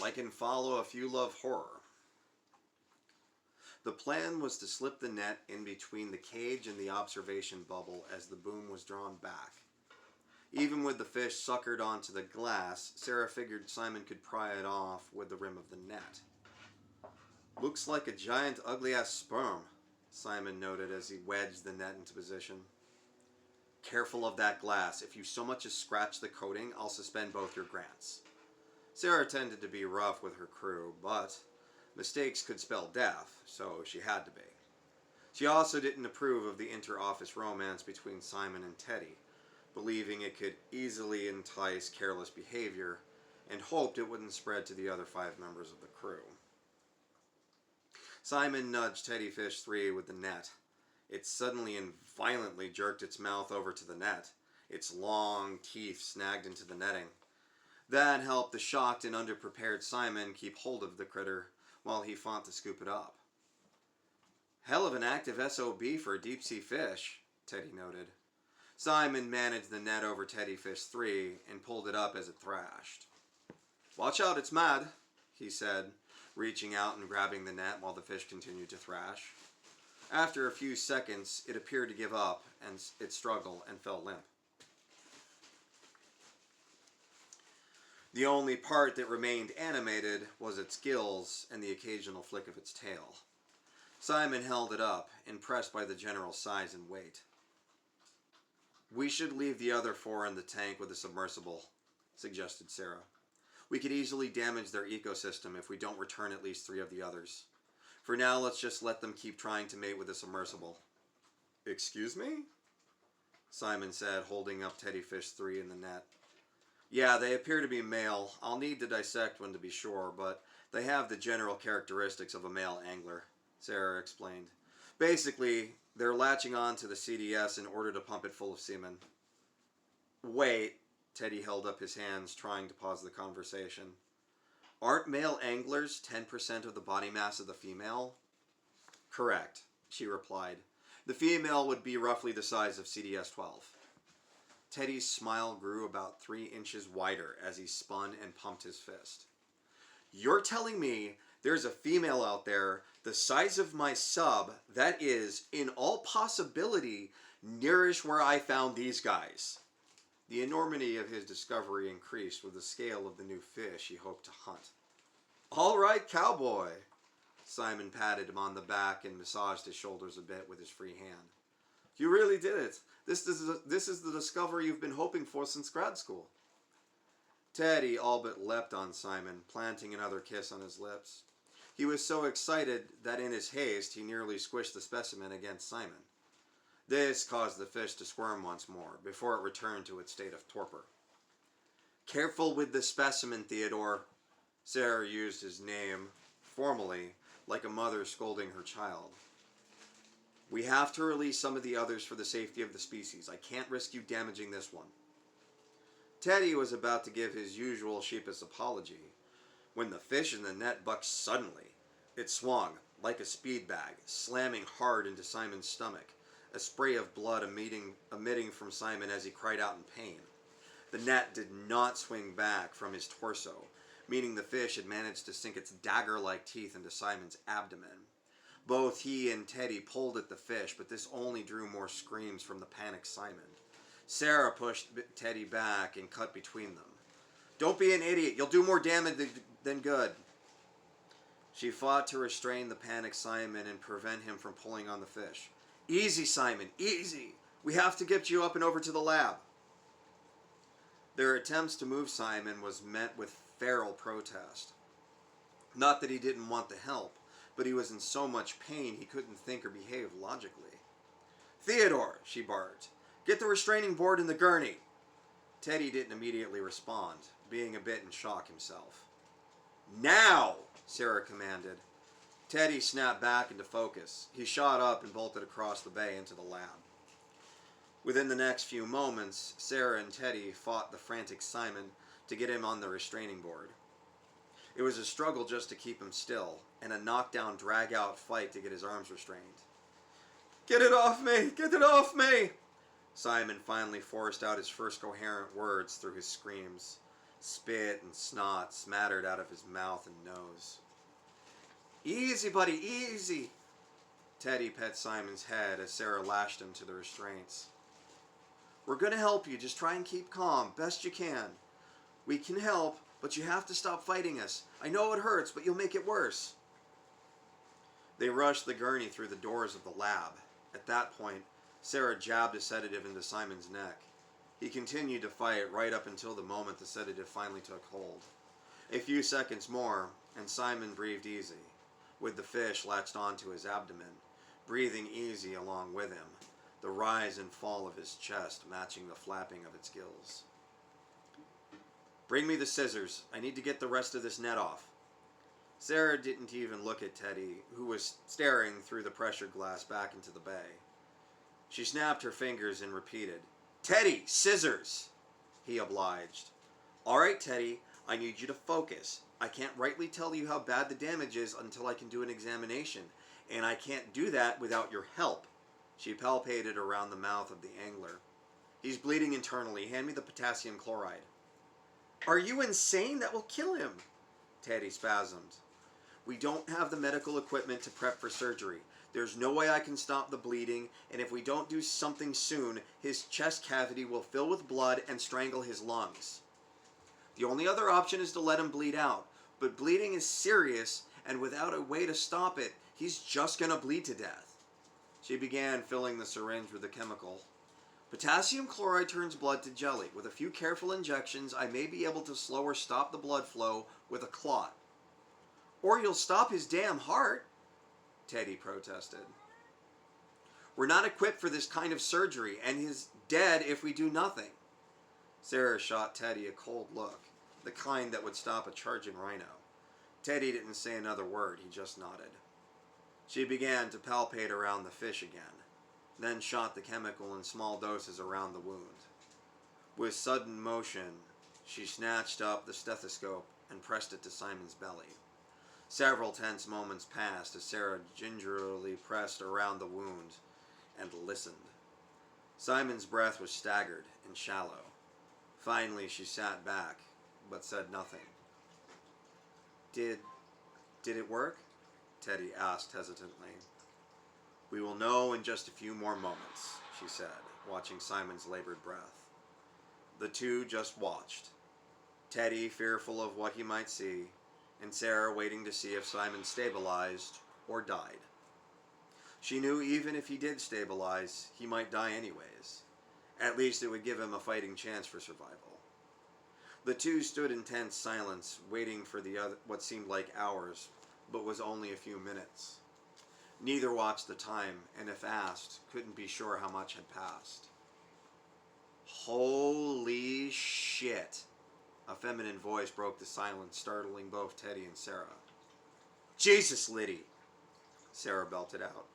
Like and follow if you love horror. The plan was to slip the net in between the cage and the observation bubble as the boom was drawn back. Even with the fish suckered onto the glass, Sarah figured Simon could pry it off with the rim of the net. Looks like a giant ugly-ass sperm, Simon noted as he wedged the net into position. Careful of that glass. If you so much as scratch the coating, I'll suspend both your grants. Sarah tended to be rough with her crew, but mistakes could spell death, so she had to be. She also didn't approve of the inter-office romance between Simon and Teddy, believing it could easily entice careless behavior, and hoped it wouldn't spread to the other 5 members of the crew. Simon nudged Teddy Fish 3 with the net. It suddenly and violently jerked its mouth over to the net, its long teeth snagged into the netting. That helped the shocked and underprepared Simon keep hold of the critter while he fought to scoop it up. Hell of an active SOB for a deep-sea fish, Teddy noted. Simon managed the net over Teddy Fish 3 and pulled it up as it thrashed. Watch out, it's mad, he said, reaching out and grabbing the net while the fish continued to thrash. After a few seconds, it appeared to give up and it struggled and fell limp. The only part that remained animated was its gills and the occasional flick of its tail. Simon held it up, impressed by the general size and weight. We should leave the other 4 in the tank with the submersible, suggested Sarah. We could easily damage their ecosystem if we don't return at least 3 of the others. For now, let's just let them keep trying to mate with the submersible. Excuse me? Simon said, holding up Teddy Fish 3 in the net. Yeah, they appear to be male. I'll need to dissect one to be sure, but they have the general characteristics of a male angler, Sarah explained. Basically, they're latching on to the CDS in order to pump it full of semen. Wait, Teddy held up his hands, trying to pause the conversation. Aren't male anglers 10% of the body mass of the female? Correct, she replied. The female would be roughly the size of CDS-12. Teddy's smile grew about 3 inches wider as he spun and pumped his fist. You're telling me there's a female out there the size of my sub that is, in all possibility, nearish where I found these guys. The enormity of his discovery increased with the scale of the new fish he hoped to hunt. All right, cowboy. Simon patted him on the back and massaged his shoulders a bit with his free hand. You really did it. This is the discovery you've been hoping for since grad school. Teddy all but leapt on Simon, planting another kiss on his lips. He was so excited that in his haste he nearly squished the specimen against Simon. This caused the fish to squirm once more, before it returned to its state of torpor. Careful with the specimen, Theodore. Sarah used his name, formally, like a mother scolding her child. We have to release some of the others for the safety of the species. I can't risk you damaging this one. Teddy was about to give his usual sheepish apology, when the fish in the net bucked suddenly. It swung, like a speed bag, slamming hard into Simon's stomach, a spray of blood emitting from Simon as he cried out in pain. The net did not swing back from his torso, meaning the fish had managed to sink its dagger-like teeth into Simon's abdomen. Both he and Teddy pulled at the fish, but this only drew more screams from the panicked Simon. Sarah pushed Teddy back and cut between them. Don't be an idiot. You'll do more damage than good. She fought to restrain the panicked Simon and prevent him from pulling on the fish. Easy, Simon, easy. We have to get you up and over to the lab. Their attempts to move Simon was met with feral protest. Not that he didn't want the help, but he was in so much pain he couldn't think or behave logically. Theodore, she barked, get the restraining board in the gurney. Teddy didn't immediately respond, being a bit in shock himself. Now, Sarah commanded. Teddy snapped back into focus. He shot up and bolted across the bay into the lab. Within the next few moments, Sarah and Teddy fought the frantic Simon to get him on the restraining board. It was a struggle just to keep him still, and a knockdown, drag-out fight to get his arms restrained. Get it off me! Get it off me! Simon finally forced out his first coherent words through his screams. Spit and snot smattered out of his mouth and nose. Easy, buddy, easy. Teddy pet Simon's head as Sarah lashed him to the restraints. We're going to help you. Just try and keep calm, best you can. We can help, but you have to stop fighting us. I know it hurts, but you'll make it worse. They rushed the gurney through the doors of the lab. At that point, Sarah jabbed a sedative into Simon's neck. He continued to fight right up until the moment the sedative finally took hold. A few seconds more, and Simon breathed easy, with the fish latched onto his abdomen, breathing easy along with him, the rise and fall of his chest matching the flapping of its gills. Bring me the scissors. I need to get the rest of this net off. Sarah didn't even look at Teddy, who was staring through the pressure glass back into the bay. She snapped her fingers and repeated, Teddy, scissors! He obliged. All right, Teddy, I need you to focus. I can't rightly tell you how bad the damage is until I can do an examination, and I can't do that without your help. She palpated around the mouth of the angler. He's bleeding internally. Hand me the potassium chloride. Are you insane? That will kill him. Teddy spasmed. We don't have the medical equipment to prep for surgery. There's no way I can stop the bleeding, and if we don't do something soon, his chest cavity will fill with blood and strangle his lungs. The only other option is to let him bleed out, but bleeding is serious, and without a way to stop it, he's just going to bleed to death. She began filling the syringe with the chemical. Potassium chloride turns blood to jelly. With a few careful injections, I may be able to slow or stop the blood flow with a clot. Or you'll stop his damn heart, Teddy protested. We're not equipped for this kind of surgery, and he's dead if we do nothing. Sarah shot Teddy a cold look, the kind that would stop a charging rhino. Teddy didn't say another word, he just nodded. She began to palpate around the fish again, then shot the chemical in small doses around the wound. With sudden motion, she snatched up the stethoscope and pressed it to Simon's belly. Several tense moments passed as Sarah gingerly pressed around the wound and listened. Simon's breath was staggered and shallow. Finally, she sat back, but said nothing. Did it work? Teddy asked hesitantly. We will know in just a few more moments, she said, watching Simon's labored breath. The two just watched. Teddy fearful of what he might see, and Sarah waiting to see if Simon stabilized or died. She knew even if he did stabilize, he might die anyways. At least it would give him a fighting chance for survival. The two stood in tense silence, waiting for what seemed like hours, but was only a few minutes. Neither watched the time, and if asked, couldn't be sure how much had passed. Holy shit! A feminine voice broke the silence, startling both Teddy and Sarah. Jesus, Liddy! Sarah belted out.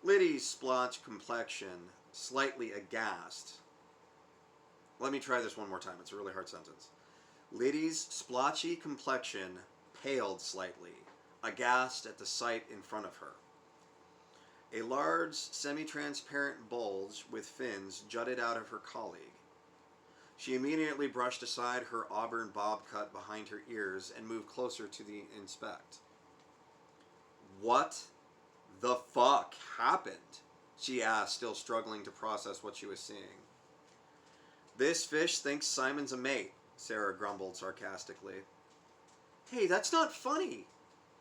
Liddy's splotched complexion, slightly aghast. Let me try this one more time. It's a really hard sentence. Liddy's splotchy complexion paled slightly, aghast at the sight in front of her. A large, semi-transparent bulge with fins jutted out of her colleague. She immediately brushed aside her auburn bob cut behind her ears and moved closer to the inspect. What the fuck happened? She asked, still struggling to process what she was seeing. This fish thinks Simon's a mate, Sarah grumbled sarcastically. Hey, that's not funny.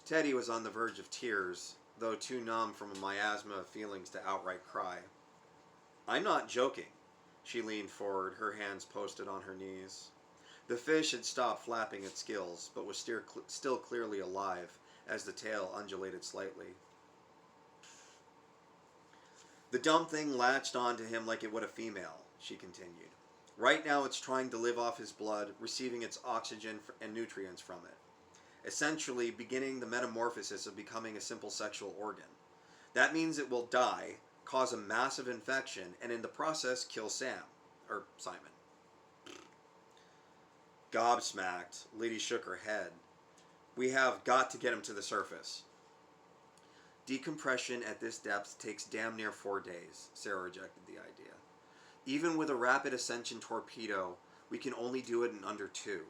Teddy was on the verge of tears, though too numb from a miasma of feelings to outright cry. I'm not joking. She leaned forward, her hands posted on her knees. The fish had stopped flapping its gills, but was still clearly alive as the tail undulated slightly. The dumb thing latched onto him like it would a female, she continued. Right now it's trying to live off his blood, receiving its oxygen and nutrients from it, essentially beginning the metamorphosis of becoming a simple sexual organ. That means it will die, cause a massive infection, and in the process kill Simon. Gobsmacked, Liddy shook her head. We have got to get him to the surface. Decompression at this depth takes damn near 4 days, Sarah rejected the idea. Even with a rapid ascension torpedo, We can only do it in under 2.